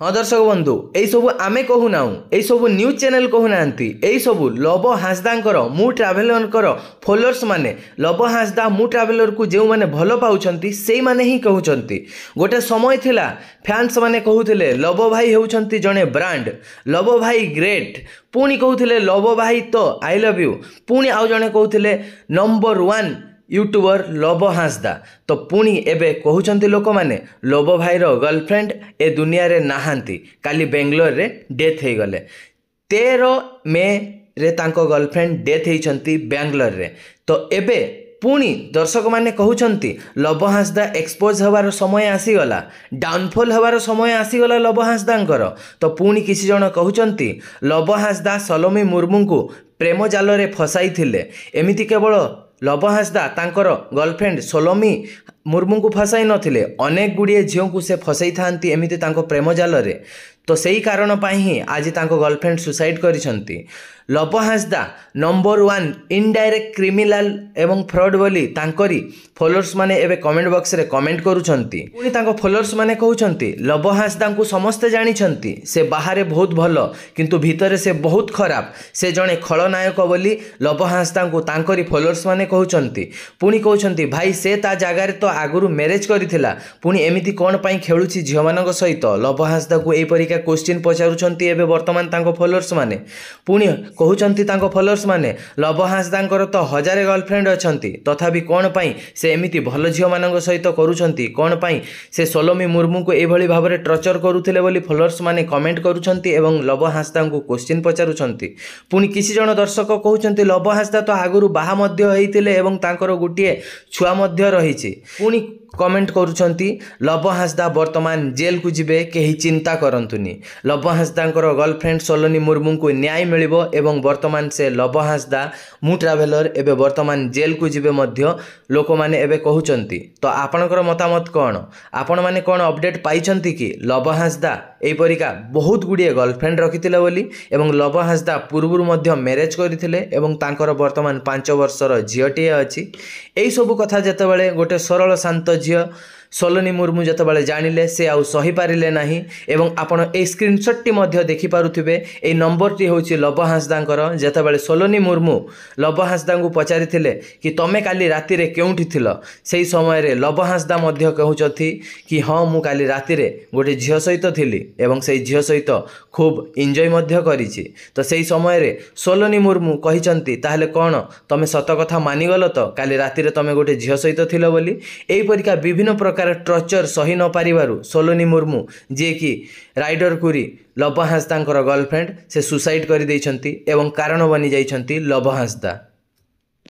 हाँ दर्शक बंधु यही सब आम कहूना यही सब न्यूज चैनल कहूना यही सब लव हांसदांकर मु ट्राभेलर फॉलोअर्स माने लव हांसदा मु ट्राभेलर को जो मैंने भल पाँच से मैंने ही कहते गोटे समय थिला फैंस माने कहते लव भाई होउछंती जड़े ब्रांड लव भाई ग्रेट पुणी कहते लव भाई तो आई लव यू पुणी आउ जड़े कहते नंबर 1 यूट्यूबर लव हांसदा तो पुणी एबे कहउछंती लोक माने लव भाईर गर्लफ्रेंड ए दुनिया रे नाहांती काली बेंगलोर रे डेथ हो गले 13 मे रे तांको गर्लफ्रेंड डेथ होइछंती बेंगलोर रे तो एबे पुणी दर्शक माने कहउछंती लव हांसदा एक्सपोज हबार समय आसीगला डाउनफॉल हबार समय आसीगला लव हांसदांकर तो पुणी किसी जन कहउछंती लव हांसदा सलोमी मुर्मू को प्रेम जाल रे फसाई थिले एमिति केवल लव हांसदा तांकर गर्लफ्रेंड सोलोमी मुर्मू को फसाई नथिले अनेक गुड़िए झील को से फसाई थांती एमिति तांको प्रेम जाल रे तो सही कारण पाई ही आज तांको गर्लफ्रेंड सुसाइड करिसंती Lav Hansda number 1 indirect criminal एवं फ्रॉड बोली तांकरी फॉलोअर्स माने एबे कमेंट बॉक्स रे कमेंट करूछंती पुणी तांको फॉलोअर्स माने कहउछंती लव हांसदा को समस्त जानिछंती से बाहर बहुत भलो किंतु भीतर से बहुत खराब से जणे खलनायक बोली लव हांसदा को तांकरी फॉलोअर्स माने कहउछंती पुणी कहउछंती भाई से ता जागा रे तो आगुरु मैरिज करिथिला पुणी एमिति कोन पई खेलुची झियो मानक सहित लव हांसदा को एई परिका क्वेश्चन पचारुछंती एबे वर्तमान तांको फॉलोअर्स माने पुणी कहउछंती तांको फॉलोअर्स माने लव हांसदांकर तो हजारे गर्लफ्रेंड अछंती तथापि कोन पई से एमिति भल झियो मानक सहित करूछंती कोन पई से सोलोमी मुर्मू को एभली भाबरे टर्चर करूथिले बोली फॉलोअर्स माने कमेंट करूछंती एवं लव हांसदा को क्वेश्चन पचारुछंती पुणी किसी जन दर्शक कहउछंती लव हांसदा तो आगुरु बाहा मध्य होइतिले एवं तांकर गुटिए छुआ मध्य रहिछि पुणी कमेंट करूछंती लव हांसदा वर्तमान जेल को जिबे केही चिंता करंतुनी लव हांसदांकर गर्लफ्रेंड सोलोनी मुर्मू को न्याय मिलिबो एवं वर्तमान से लव हांसदा मु ट्राभेलर एबे वर्तमान जेल को जिबे मध्य लोक माने एबे कहउचंती तो आपनकर मतामत कोन आपण माने कोन अपडेट पाइचंती कि लव हांसदा एई परिका बहुत गुडिए गर्लफ्रेंड रखितिले बोली एवं लव हांसदा पूर्वरु मध्य मैरिज करिथिले एवं तांकर वर्तमान 5 वर्षर झियटिए अछि एई सब कथा जेतेबेले गोटे सरल शांत झियो सोलोनी मुर्मू जेतेबेले जानिले से आउ सही पारिले नाही एवं आपण ए स्क्रीनशॉट टी मध्य देखि पारुथिबे ए नंबर टी होची लव हांसदांकर जेतेबेले सोलोनी मुर्मू लव हांसदा को पचारिथिले कि तमे काली राति रे केउठी थिलो सेही समय रे लव हांसदा मध्य कहउचथि कि हां मु काली राति रे गोटे झियो सहित थिली एवं सेही झियो सहित खूब एन्जॉय मध्य करिछि तो सेही समय रे सोलोनी मुर्मू कहिचंती ताहले कोन तमे सत कथा मानि गलो तो काली राति रे तमे गोटे झियो सहित थिलो बोली एई परिका विभिन्न प्रकार टर्चर सही न पारिबारु सोलोनी मुर्मू जे कि राइडर कुरी लव हांसदांकर गर्लफ्रेंड से सुसाइड करि दैछंती एवं कारण बनि जाइछंती लव हांसदा।